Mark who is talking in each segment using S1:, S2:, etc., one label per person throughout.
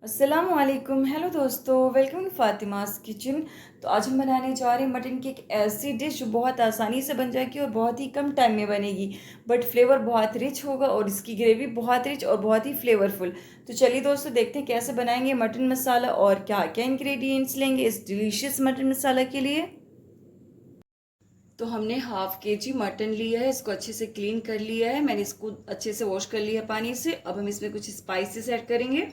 S1: अस्सलामुअलैकुम। हेलो दोस्तों, welcome to Fatima's kitchen. तो आज हम बनाने जा रहे हैं मटन की एक ऐसी डिश जो बहुत आसानी से बन जाएगी और बहुत ही कम टाइम में बनेगी, बट फ्लेवर बहुत रिच होगा और इसकी ग्रेवी बहुत रिच और बहुत ही फ्लेवरफुल। तो चलिए दोस्तों, देखते हैं कैसे बनाएंगे मटन मसाला और क्या क्या इंग्रेडिएंट्स लेंगे इस डिलीशियस मटन मसाला के लिए। तो हमने हाफ के जी मटन लिया है, इसको अच्छे से क्लीन कर लिया है। मैंने इसको अच्छे से वॉश कर लिया पानी से। अब हम इसमें कुछ स्पाइसेस ऐड करेंगे।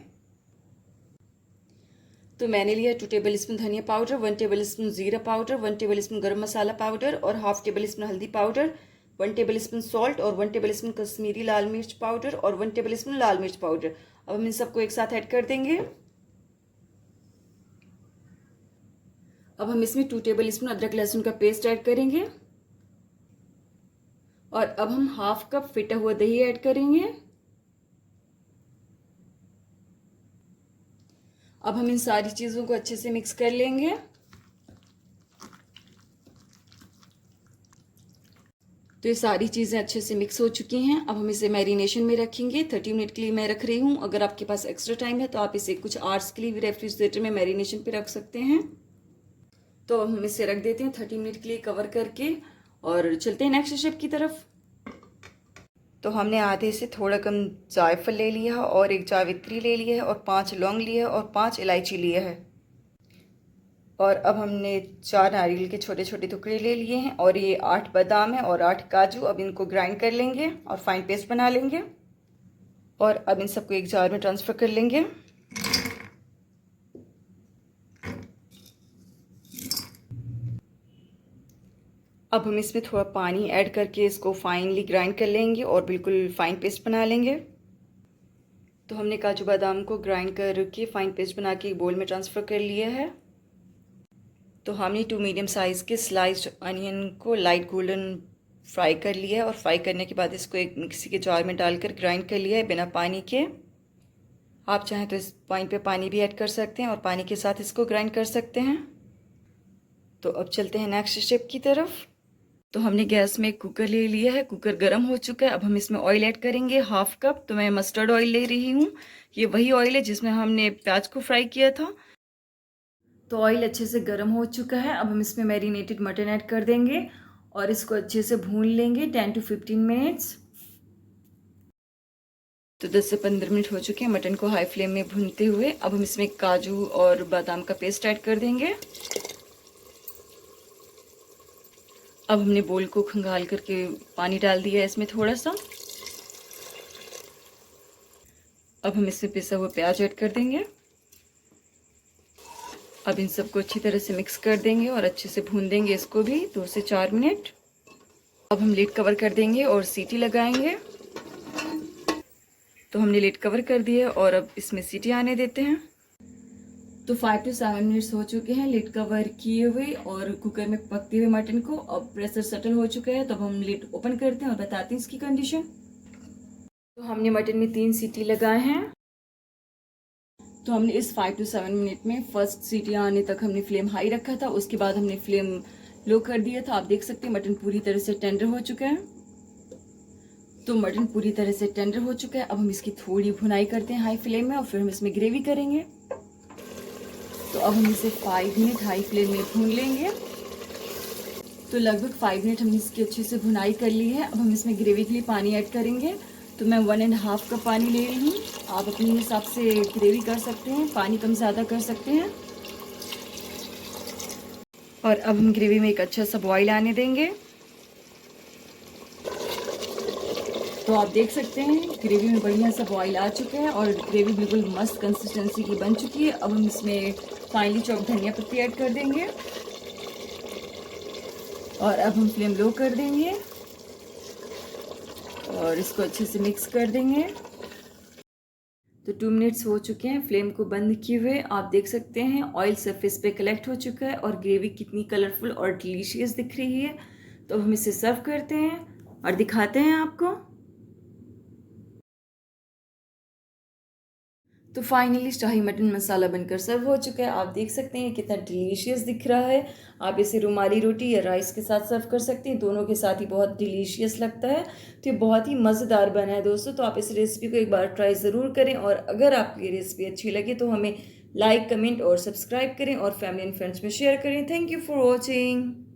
S1: तो मैंने लिया 2 टेबल स्पून धनिया पाउडर, 1 टेबल स्पून जीरा पाउडर, 1 टेबल स्पून गर्म मसाला पाउडर और हाफ टेबल स्पून हल्दी पाउडर, 1 टेबल स्पून सॉल्ट और 1 टेबल स्पून कश्मीरी लाल मिर्च पाउडर और 1 टेबल स्पून लाल मिर्च पाउडर। अब हम इन सबको एक साथ ऐड कर देंगे। अब हम इसमें 2 टेबल स्पून अदरक लहसुन का पेस्ट ऐड करेंगे और अब हम हाफ कप फिटा हुआ दही ऐड करेंगे। अब हम इन सारी चीज़ों को अच्छे से मिक्स कर लेंगे। तो ये सारी चीज़ें अच्छे से मिक्स हो चुकी हैं। अब हम इसे मैरिनेशन में रखेंगे। 30 मिनट के लिए मैं रख रही हूँ। अगर आपके पास एक्स्ट्रा टाइम है तो आप इसे कुछ आवर्स के लिए भी रेफ्रिजरेटर में मैरिनेशन पे रख सकते हैं। तो अब हम इसे रख देते हैं 30 मिनट के लिए कवर करके और चलते हैं नेक्स्ट स्टेप की तरफ। तो हमने आधे से थोड़ा कम जायफल ले लिया है और एक जावित्री ले लिया है और 5 लौंग लिया है और 5 इलायची लिया है। और अब हमने 4 नारियल के छोटे छोटे टुकड़े ले लिए हैं और ये 8 बादाम है और 8 काजू। अब इनको ग्राइंड कर लेंगे और फाइन पेस्ट बना लेंगे और अब इन सबको एक जार में ट्रांसफ़र कर लेंगे। अब हम इसमें थोड़ा पानी ऐड करके इसको फाइनली ग्राइंड कर लेंगे और बिल्कुल फाइन पेस्ट बना लेंगे। तो हमने काजू बादाम को ग्राइंड करके फाइन पेस्ट बना के एक बोल में ट्रांसफ़र कर लिया है। तो हमने 2 मीडियम साइज़ के स्लाइस्ड अनियन को लाइट गोल्डन फ्राई कर लिया है और फ्राई करने के बाद इसको एक मिक्सी के जार में डालकर ग्राइंड कर लिया है बिना पानी के। आप चाहें तो इस पॉइंट पे पानी भी ऐड कर सकते हैं और पानी के साथ इसको ग्राइंड कर सकते हैं। तो अब चलते हैं नेक्स्ट स्टेप की तरफ। तो हमने गैस में एक कुकर ले लिया है। कुकर गर्म हो चुका है। अब हम इसमें ऑयल ऐड करेंगे हाफ कप। तो मैं मस्टर्ड ऑयल ले रही हूँ। ये वही ऑयल है जिसमें हमने प्याज को फ्राई किया था। तो ऑयल अच्छे से गर्म हो चुका है। अब हम इसमें मैरिनेटेड मटन ऐड कर देंगे और इसको अच्छे से भून लेंगे 10 to 15 मिनट्स। तो 10 से 15 मिनट हो चुके हैं मटन को हाई फ्लेम में भूनते हुए। अब हम इसमें काजू और बादाम का पेस्ट ऐड कर देंगे। अब हमने बोल को खंगाल करके पानी डाल दिया है इसमें थोड़ा सा। अब हम इसमें पिसा हुआ प्याज ऐड कर देंगे। अब इन सबको अच्छी तरह से मिक्स कर देंगे और अच्छे से भून देंगे इसको भी 2 से 4 मिनट। अब हम लिड कवर कर देंगे और सीटी लगाएंगे। तो हमने लिड कवर कर दिया और अब इसमें सीटी आने देते हैं। तो 5 to 7 मिनट्स हो चुके हैं लिड कवर किए हुए और कुकर में पकते हुए मटन को। अब प्रेशर सेटल हो चुका है। तो अब हम लिड ओपन करते हैं और बताते हैं इसकी कंडीशन। तो हमने मटन में 3 सीटी लगाए हैं। तो हमने इस 5 to 7 मिनट में फर्स्ट सीटी आने तक हमने फ्लेम हाई रखा था। उसके बाद हमने फ्लेम लो कर दिया था। आप देख सकते हैं मटन पूरी तरह से टेंडर हो चुका है। तो मटन पूरी तरह से टेंडर हो चुका है। अब हम इसकी थोड़ी भुनाई करते हैं हाई फ्लेम में और फिर हम इसमें ग्रेवी करेंगे। तो अब हम इसे 5 मिनट हाई फ्लेम में भून लेंगे। तो लगभग 5 मिनट हमने इसकी अच्छे से भुनाई कर ली है। अब हम इसमें ग्रेवी के लिए पानी ऐड करेंगे। तो मैं 1.5 कप पानी ले रही हूँ। आप अपने हिसाब से ग्रेवी कर सकते हैं, पानी कम ज़्यादा कर सकते हैं। और अब हम ग्रेवी में एक अच्छा सा बॉईल आने देंगे। तो आप देख सकते हैं ग्रेवी में बढ़िया सा बॉईल आ चुका है और ग्रेवी बिल्कुल मस्त कंसिस्टेंसी की बन चुकी है। अब हम इसमें फाइनली चॉप धनिया पत्ती ऐड कर देंगे और अब हम फ्लेम लो कर देंगे और इसको अच्छे से मिक्स कर देंगे। तो 2 मिनट्स हो चुके हैं फ्लेम को बंद किए हुए। आप देख सकते हैं ऑयल सरफेस पे कलेक्ट हो चुका है और ग्रेवी कितनी कलरफुल और डिलीशियस दिख रही है। तो अब हम इसे सर्व करते हैं और दिखाते हैं आपको। तो फाइनली शाही मटन मसाला बनकर सर्व हो चुका है। आप देख सकते हैं कितना डिलीशियस दिख रहा है। आप इसे रुमाली रोटी या राइस के साथ सर्व कर सकते हैं, दोनों के साथ ही बहुत डिलीशियस लगता है। तो ये बहुत ही मज़ेदार बना है दोस्तों। तो आप इस रेसिपी को एक बार ट्राई ज़रूर करें, और अगर आपको ये रेसिपी अच्छी लगे तो हमें लाइक, कमेंट और सब्सक्राइब करें और फैमिली एंड फ्रेंड्स में शेयर करें। Thank you for watching.